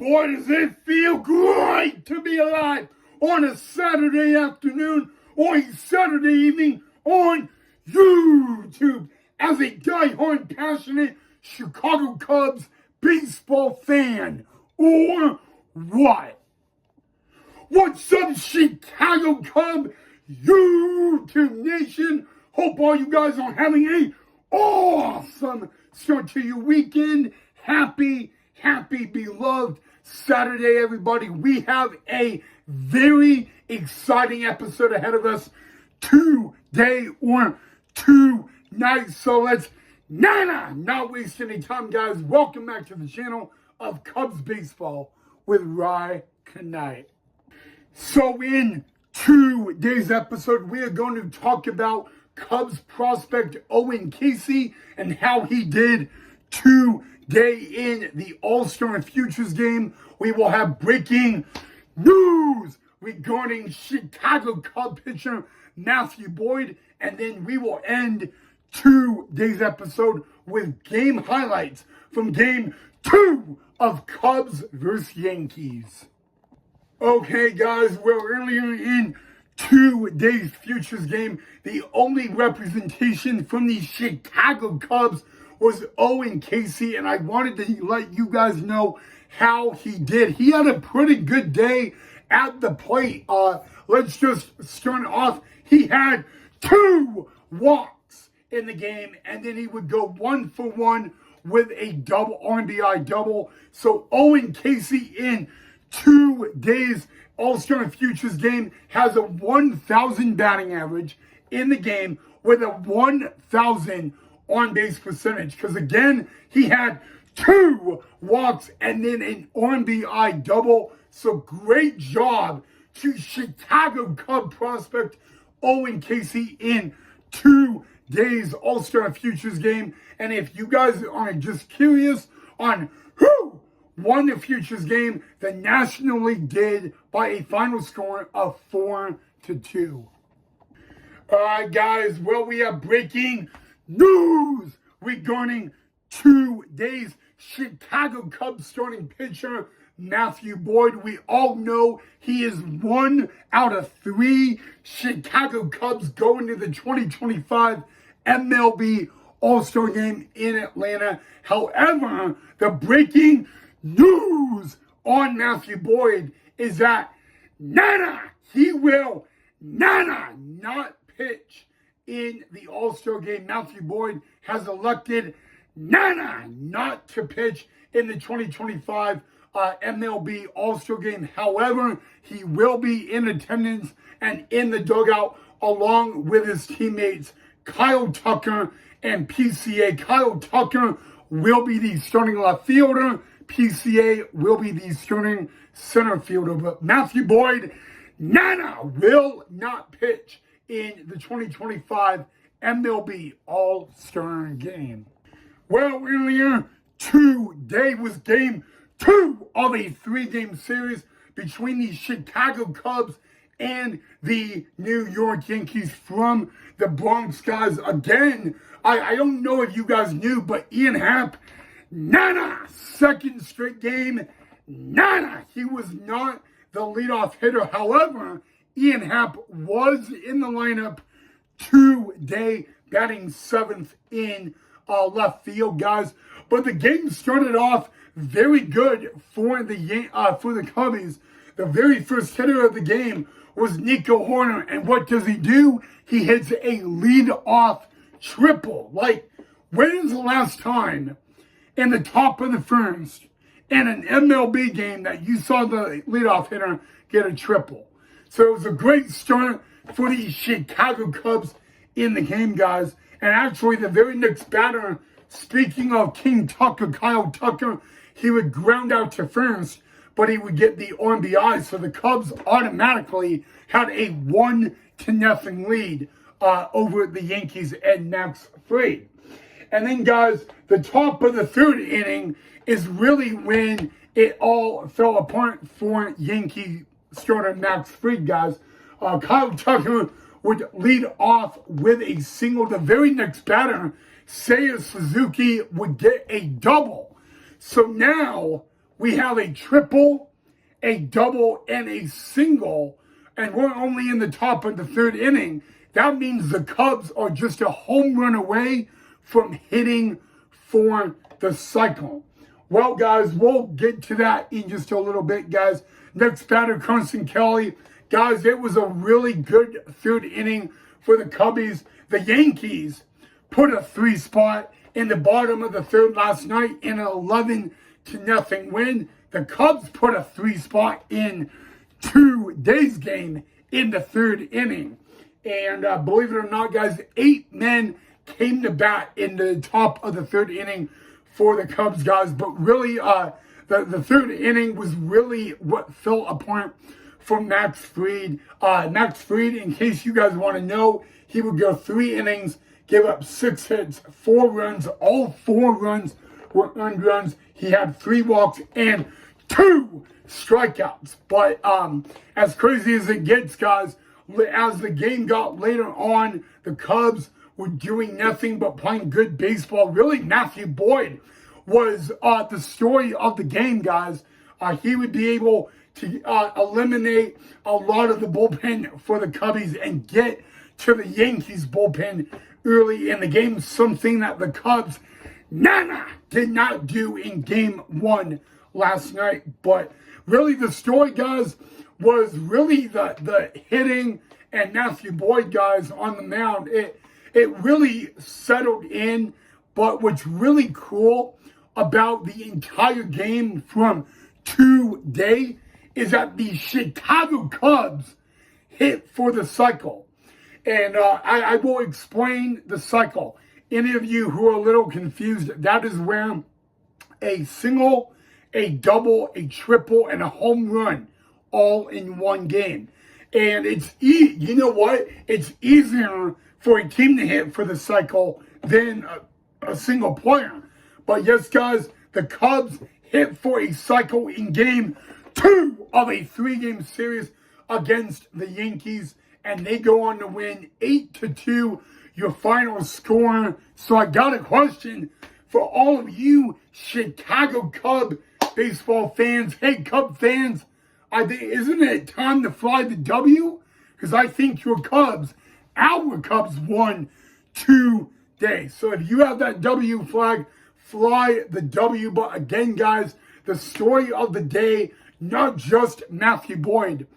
Boy, does it feel great to be alive on a Saturday afternoon or a Saturday evening on YouTube as a diehard, passionate Chicago Cubs baseball fan. Or what? What's up, Chicago Cub YouTube Nation? Hope all you guys are having a awesome start to your weekend. Happy, beloved Saturday, everybody. We have a very exciting episode ahead of us today or tonight. So let's not waste any time, guys. Welcome back to the channel of Cubs Baseball with Rye Knight. So in today's episode, we are going to talk about Cubs prospect Owen Caissie and how he did today in the All-Star Futures game. We will have breaking news regarding Chicago Cub pitcher Matthew Boyd, and then we will end today's episode with game highlights from Game 2 of Cubs vs. Yankees. Okay, guys, well, earlier in today's Futures game, the only representation from the Chicago Cubs was Owen Caissie, and I wanted to let you guys know how he did. He had a pretty good day at the plate. Let's just start off. He had 2 walks in the game, and then he would go 1 for 1 with a double RBI double. So Owen Caissie in today's All-Star Futures game has a 1,000 batting average in the game with a 1,000 on-base percentage. Because again, he had 2 walks and then an RBI double. So great job to Chicago Cub prospect Owen Caissie in today's All-Star Futures game. And if you guys are just curious on who won the Futures game, the National League did by a final score of 4-2. Alright, guys, well, we have breaking news regarding today's Chicago Cubs starting pitcher Matthew Boyd. We all know he is 1 out of 3 Chicago Cubs going to the 2025 MLB All-Star Game in Atlanta. However, the breaking news on Matthew Boyd is that he will not pitch in the All-Star Game. Matthew Boyd has elected not to pitch in the 2025 MLB All-Star Game. However, he will be in attendance and in the dugout along with his teammates Kyle Tucker and PCA. Kyle Tucker will be the starting left fielder. PCA will be the starting center fielder. But Matthew Boyd will not pitch in the 2025 MLB All-Star Game. Well, earlier today was Game 2 of a 3-game series between the Chicago Cubs and the New York Yankees from the Bronx, guys. Again, I don't know if you guys knew, but Ian Happ, second straight game, he was not the leadoff hitter. However, Ian Happ was in the lineup today, batting 7th in left field, guys. But the game started off very good for the Cubbies. The very first hitter of the game was Nico Hoerner, and what does he do? He hits a lead-off triple. Like, when is the last time in the top of the first in an MLB game that you saw the leadoff hitter get a triple? So it was a great start for the Chicago Cubs in the game, guys. And actually, the very next batter, speaking of King Tucker, Kyle Tucker, he would ground out to first, but he would get the RBI. So the Cubs automatically had a 1-0 lead over the Yankees and Max Fried. And then, guys, the top of the 3rd inning is really when it all fell apart for Yankee starter Max Fried, guys. Kyle Tucker would lead off with a single. The very next batter, Seiya Suzuki, would get a double. So now we have a triple, a double, and a single, and we're only in the top of the third inning. That means the Cubs are just a home run away from hitting for the cycle. Well, guys, we'll get to that in just a little bit, guys. Next batter, Carson Kelly. Guys, it was a really good third inning for the Cubbies. The Yankees put a 3 spot in the bottom of the third last night in an 11-0 win. The Cubs put a 3 spot in today's game in the third inning. And believe it or not, guys, 8 men came to bat in the top of the third inning for the Cubs, guys. But really, the third inning was really what fell apart for Max Fried. Max Fried, in case you guys want to know, he would go 3 innings, give up 6 hits, 4 runs. All 4 runs were earned runs. He had 3 walks and 2 strikeouts. But as crazy as it gets, guys, as the game got later on, the Cubs were doing nothing but playing good baseball. Really, Matthew Boyd was the story of the game, guys. He would be able to eliminate a lot of the bullpen for the Cubbies and get to the Yankees bullpen early in the game, something that the Cubs did not do in game 1 last night. But really the story, guys, was really the hitting and Matthew Boyd, guys, on the mound. It really settled in. But what's really cool about the entire game from today is that the Chicago Cubs hit for the cycle. And I will explain the cycle. Any of you who are a little confused, that is where a single, a double, a triple, and a home run all in one game. And you know what? It's easier for a team to hit for the cycle than a single player. But yes, guys, the Cubs hit for a cycle in game 2 of a 3-game series against the Yankees, and they go on to win 8-2, your final score. So I got a question for all of you Chicago Cub baseball fans. Hey, Cub fans, isn't it time to fly the W? Because I think your Cubs, our Cubs, won today. So if you have that W flag, fly the W. But again, guys, the story of the day, not just Matthew Boyd,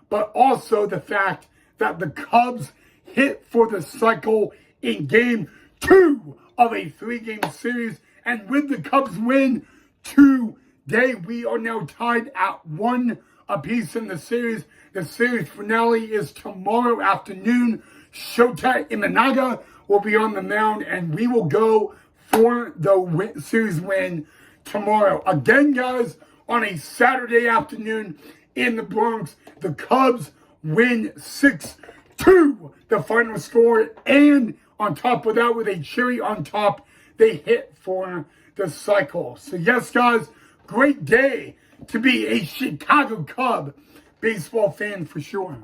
but also the fact that the Cubs hit for the cycle in game 2 of a 3-game series. And with the Cubs win today, we are now tied at 1 apiece in the series. The series finale is tomorrow afternoon. Shota Imanaga will be on the mound, and we will go for the series win tomorrow. Again, guys, on a Saturday afternoon in the Bronx, the Cubs win 6-2, the final score. And on top of that, with a cherry on top, they hit for the cycle. So yes, guys, great day to be a Chicago Cub baseball fan for sure.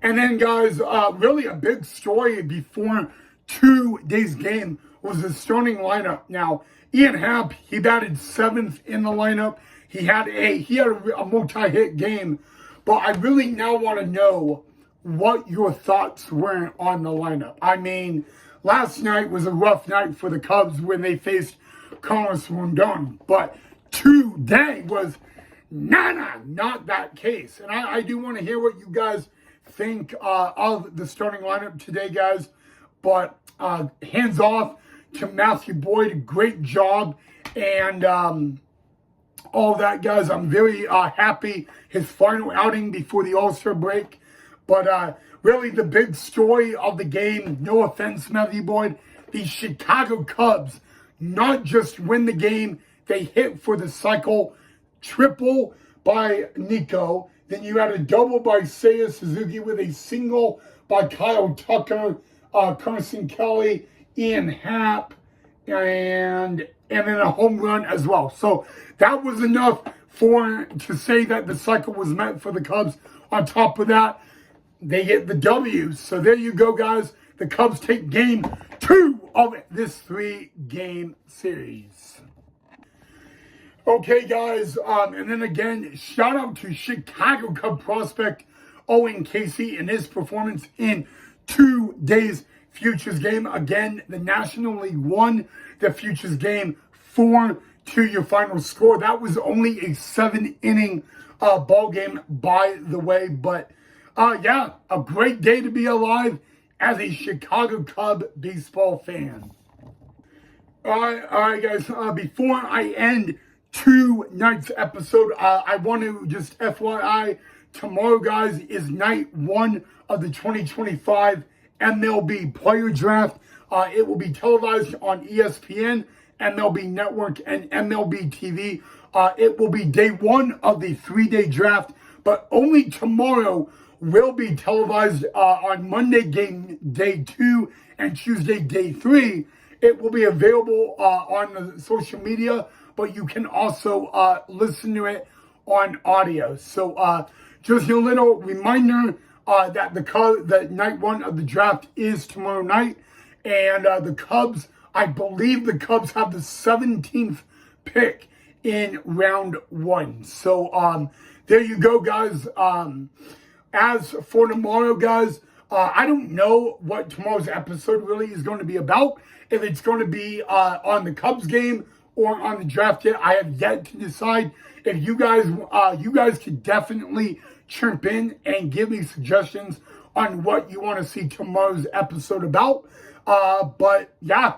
And then, guys, really a big story before today's game was the starting lineup. Now, Ian Happ, he batted 7th in the lineup. He had a multi-hit game. But I really now want to know what your thoughts were on the lineup. I mean, last night was a rough night for the Cubs when they faced Carlos Rodon. But today was not that case. And I do want to hear what you guys think of the starting lineup today, guys. But hands off to Matthew Boyd. Great job. And all that, guys. I'm very happy. His final outing before the All-Star break. But really the big story of the game, no offense, Matthew Boyd, the Chicago Cubs not just win the game, they hit for the cycle. Triple by Nico. Then you had a double by Seiya Suzuki with a single by Kyle Tucker, Carson Kelly, Ian Happ, and then a home run as well. So that was enough to say that the cycle was meant for the Cubs. On top of that, they get the W. So there you go, guys. The Cubs take game 2 of this 3-game series. Okay, guys, and then again, shout out to Chicago Cub prospect Owen Casey and his performance in today's Futures game. Again, the National League won the Futures game 4-2 your final score. That was only a 7-inning ball game, by the way. But yeah, a great day to be alive as a Chicago Cub baseball fan. All right, guys. Before I end tonight's episode, I want to just FYI, tomorrow, guys, is night 1 of the 2025 MLB Player Draft. It will be televised on ESPN, MLB Network, and MLB TV. It will be day 1 of the 3-day draft, but only tomorrow will be televised on Monday day 2 and Tuesday day 3. It will be available on the social media, but you can also listen to it on audio. So just a little reminder that the night 1 of the draft is tomorrow night. And the Cubs, I believe the Cubs have the 17th pick in round 1. So there you go, guys. As for tomorrow, guys, I don't know what tomorrow's episode really is going to be about. If it's going to be on the Cubs game or on the draft yet, I have yet to decide. If you guys could definitely chirp in and give me suggestions on what you want to see tomorrow's episode about. But yeah.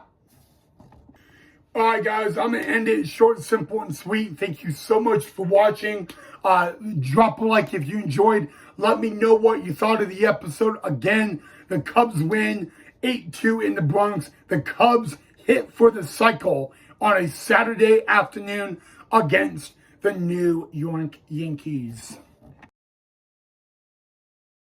All right, guys, I'm going to end it short, simple, and sweet. Thank you so much for watching. Drop a like if you enjoyed. Let me know what you thought of the episode. Again, the Cubs win 8-2 in the Bronx. The Cubs hit for the cycle on a Saturday afternoon against the New York Yankees.